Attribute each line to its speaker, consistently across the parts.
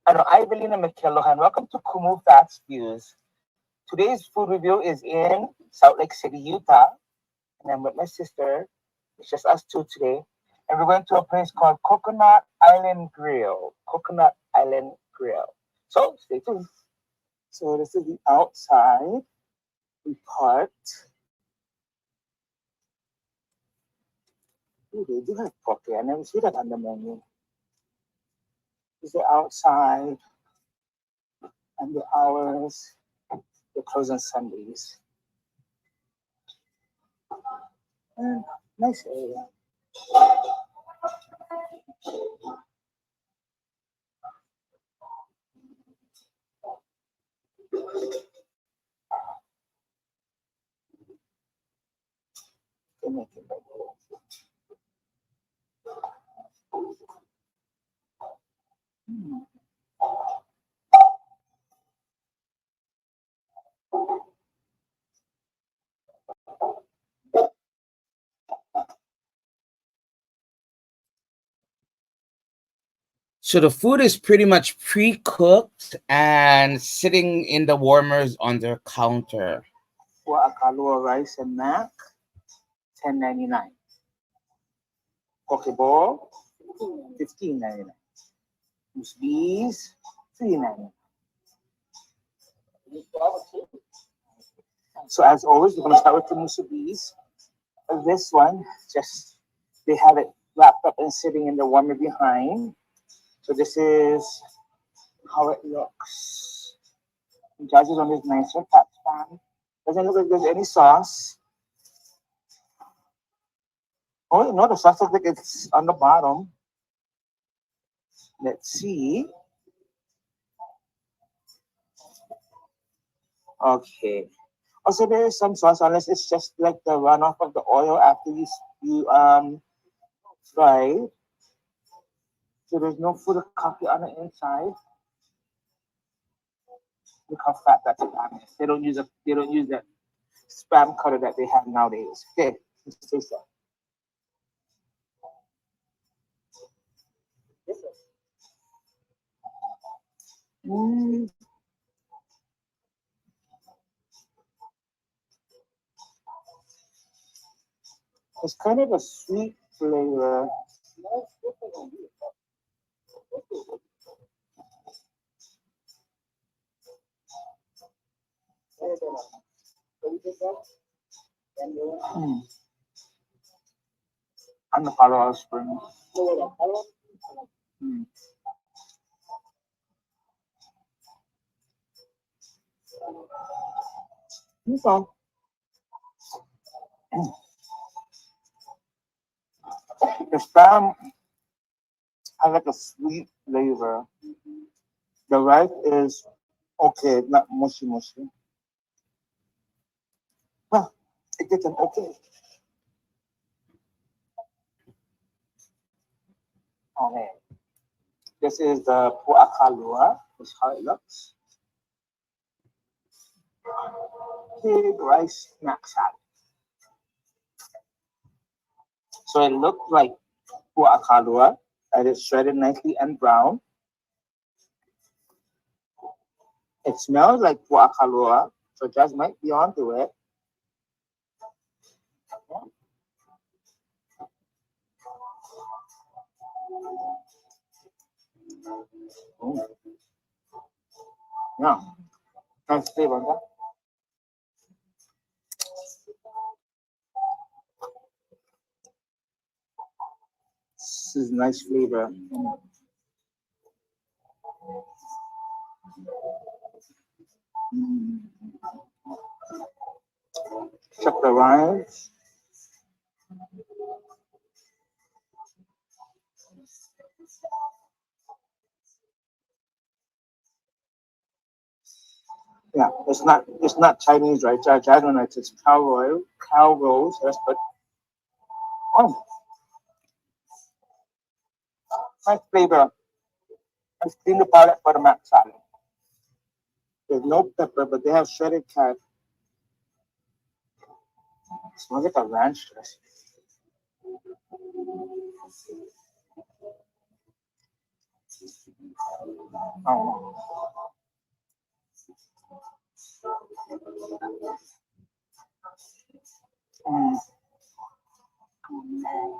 Speaker 1: Ano, Ivelina Michelohan. Welcome to Kumu Fast Views. Today's food review is in Salt Lake City, Utah. And I'm with my sister. It's just us two today. And we're going to a place called Kokonut Island Grill. Kokonut Island Grill. So stay tuned. So this is the outside. We parked. Ooh, they do have poke. I never see that on the menu. This is the outside and the hours. They close on Sundays. And nice area. They make it better. Hmm. So the food is pretty much pre-cooked and sitting in the warmers on their counter. For akalua rice and mac, $10.99. Poke bowl, $15.99. Musbis, $3.99. So as always, we're gonna start with the musubis. This one, just they have it wrapped up and sitting in the warmer behind. So this is how it looks. The judges on this nicer fat pan. Doesn't look like there's any sauce. Oh no, the sauce looks like it's on the bottom. Let's see. Okay. Also, there is some sauce, unless it's just like the runoff of the oil after you fry. So there's no food coffee on the inside. Look how fat that pan is. They don't use that spam cutter that they have nowadays. Okay, let's taste that. Mm, it's kind of a sweet flavor. Mm. And the Colorado Springs. Mm. Okay. The spam has like a sweet flavor. The rice is okay, not mushy mushy. Well, it gets an okay. Okay. This is the puakalua. This is how it looks. Big rice snack salad. So it looked like puakalua, and it's shredded nicely and brown. It smells like puakalua, so just might be onto it. Mm. Yeah, nice flavor. Huh? This is nice flavor. Mm. Check the rice. Yeah, it's not Chinese rice. Dragon rice. It's cow rolls. Yes, but oh, nice flavor. Let's clean the palate for the mac salad. There's no pepper, but they have shredded carrot. It smells like a ranch dressing. Oh. Mm.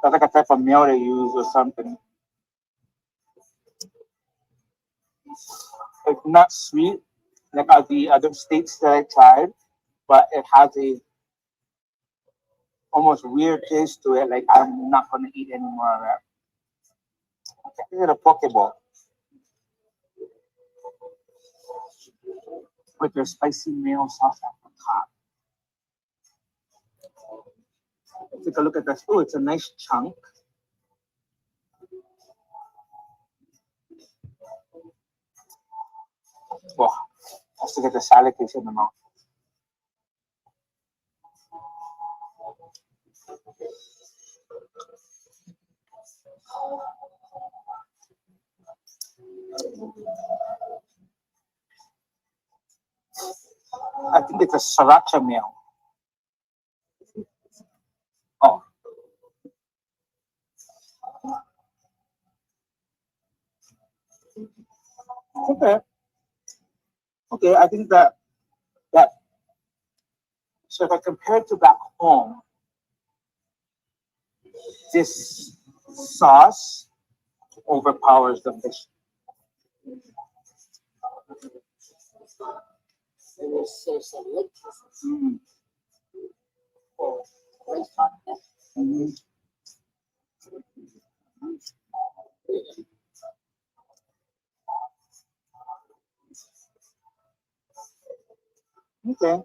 Speaker 1: That's like a type of meal they use or something. It's not sweet like the other states that I tried, but it has a almost weird taste to it. Like I'm not gonna eat any more of that. This is a pokeball with their spicy mayo sauce at the top. Take a look at this. Oh, it's a nice chunk. Oh, just to get the salad taste in the mouth. I think it's a sriracha meal. Oh, okay. Okay, I think that so if I compare it to back home, this sauce overpowers the fish. Mm. Mhm. Okay,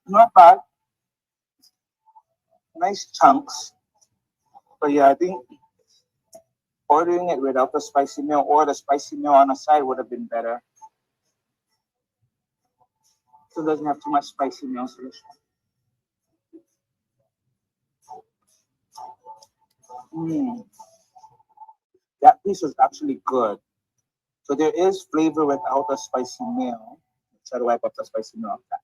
Speaker 1: not bad. Nice chunks. But yeah, I think ordering it without the spicy meal or the spicy meal on the side would have been better. So it doesn't have too much spicy meal. So mm, that piece was actually good. So there is flavor without the spicy meal. Try to wipe up the spicy meal of that.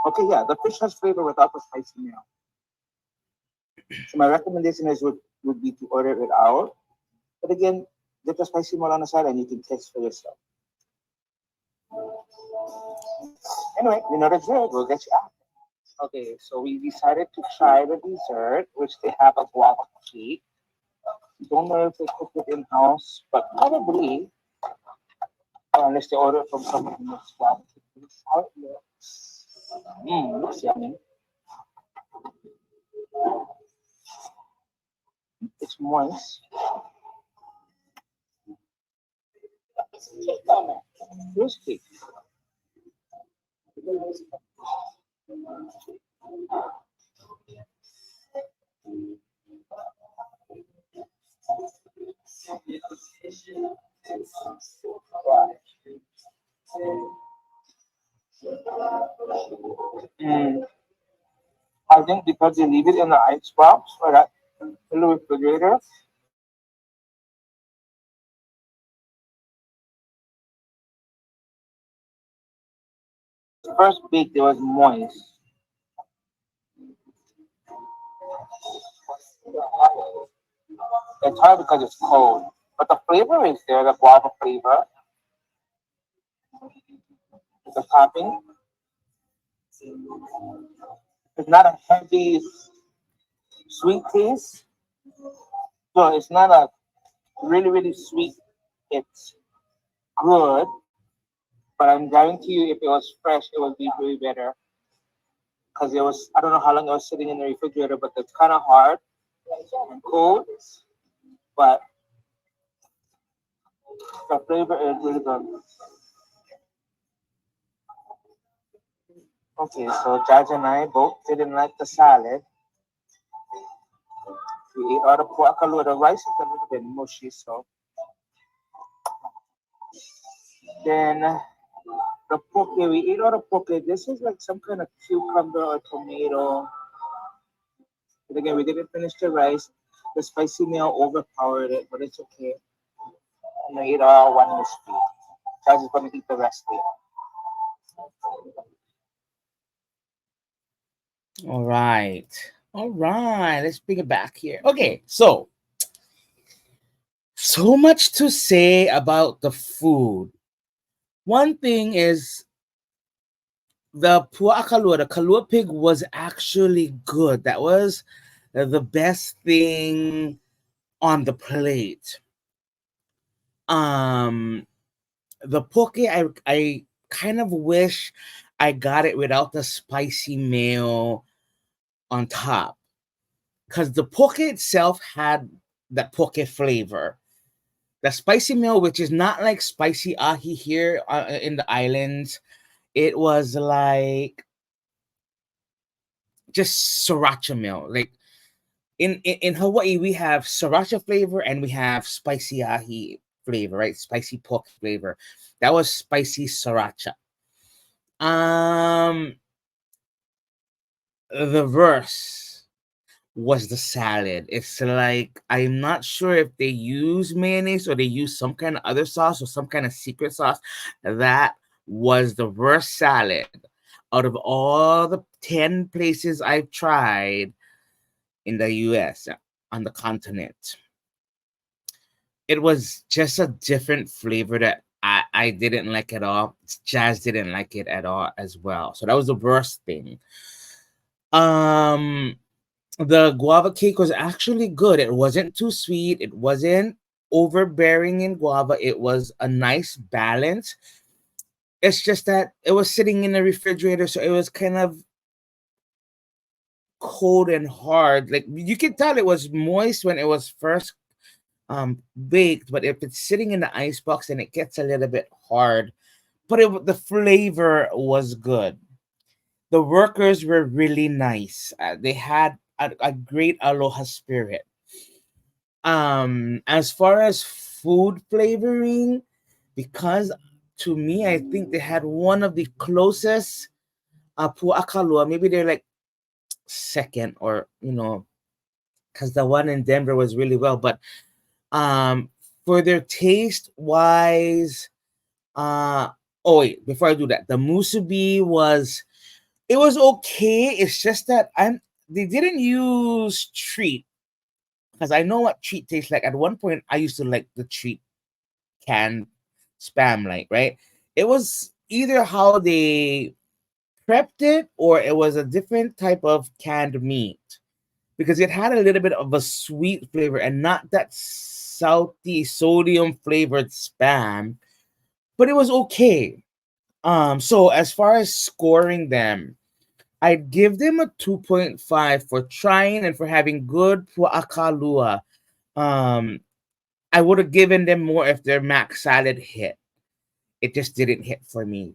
Speaker 1: Okay, yeah, the fish has flavor without the spicy meal. So my recommendation would be to order it out. But again, get the spicy meal on the side and you can taste for yourself. Anyway, you know the drill. We'll get you out. Okay, so we decided to try the dessert, which they have a guava cake. Don't know if they cook it in house, but probably unless they order it from someone who makes guava cake. This is how it looks. Looks yummy. It's moist. Here's cake. Mm, I think because they leave it in the ice box or that in the refrigerator, first baked it was moist. It's hard because it's cold, but the flavor is there. The guava flavor, the topping. It's not a heavy sweet taste, so it's not a really sweet. It's good, but I'm guarantee you, if it was fresh, it would be way better. Because it was, I don't know how long it was sitting in the refrigerator, but it's kind of hard and cold. But the flavor is really good. Okay, so Judge and I both didn't like the salad. We ate all the pork. The rice is a little bit mushy, so then the poke, we ate all the poke. This is like some kind of cucumber or tomato. But again, we didn't finish the rice. The spicy meal overpowered it, but it's okay. And we ate all one musubi. Judge is gonna eat the rest later.
Speaker 2: All right. All right. Let's bring it back here. Okay. So much to say about the food. One thing is the pu'a kalua, the kalua pig was actually good. That was the best thing on the plate. Um, the poke, I kind of wish I got it without the spicy mayo on top, because the poke itself had that poke flavor. The spicy meal, which is not like spicy ahi here in the islands, it was like just sriracha meal. Like in Hawaii, we have sriracha flavor and we have spicy ahi flavor, right? Spicy pork flavor. That was spicy sriracha. Um, the verse was the salad. It's like I'm not sure if they use mayonnaise or they use some kind of other sauce or some kind of secret sauce. That was the worst salad out of all the 10 places I've tried in the US on the continent. It was just a different flavor that I didn't like at all. Jazz didn't like it at all as well. So that was the worst thing. Um the guava cake was actually good. It wasn't too sweet. It wasn't overbearing in guava. It was a nice balance. It's just that it was sitting in the refrigerator, so it was kind of cold and hard. Like you could tell it was moist when it was first baked, but if it's sitting in the ice box, then it gets a little bit hard. But the flavor was good. The workers were really nice. They had a great aloha spirit. As far as food flavoring, because to me, I think they had one of the closest puakalua. Maybe they're like second, or because the one in Denver was really well. But um, for their taste wise, oh wait, before I do that, the musubi was, it was okay. It's just that they didn't use treat, because I know what treat tastes like. At one point, I used to like the treat canned spam, like, right? It was either how they prepped it or it was a different type of canned meat, because it had a little bit of a sweet flavor and not that salty sodium flavored spam, but it was okay. So as far as scoring them, I'd give them a 2.5 for trying and for having good puakalua. Um, I would have given them more if their mac salad hit. It just didn't hit for me.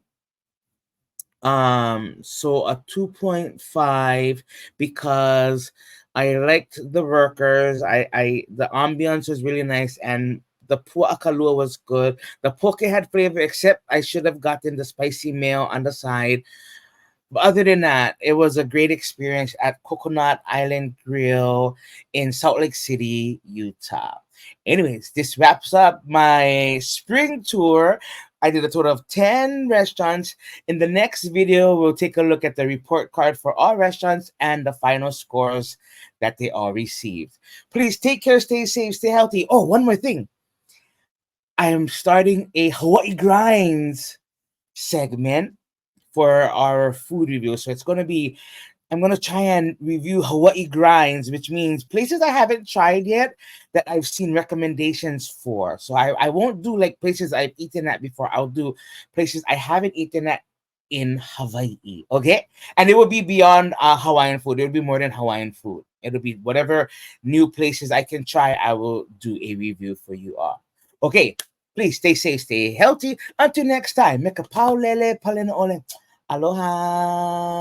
Speaker 2: So a 2.5, because I liked the workers. I the ambiance was really nice, and the puakalua was good. The poke had flavor, except I should have gotten the spicy mayo on the side. But other than that, it was a great experience at Kokonut Island Grill in Salt Lake City, Utah. Anyways, this wraps up my spring tour. I did a total of 10 restaurants. In the next video, we'll take a look at the report card for all restaurants and the final scores that they all received. Please take care, stay safe, stay healthy. Oh, one more thing. I am starting a Hawaii Grinds segment for our food review. So it's going to be, I'm going to try and review Hawaii Grinds, which means places I haven't tried yet that I've seen recommendations for. So I won't do like places I've eaten at before. I'll do places I haven't eaten at in Hawaii. Okay. And it will be beyond Hawaiian food. It will be more than Hawaiian food. It'll be whatever new places I can try. I will do a review for you all. Okay. Please stay safe, stay healthy. Until next time, meka paulele palena ole. Aloha.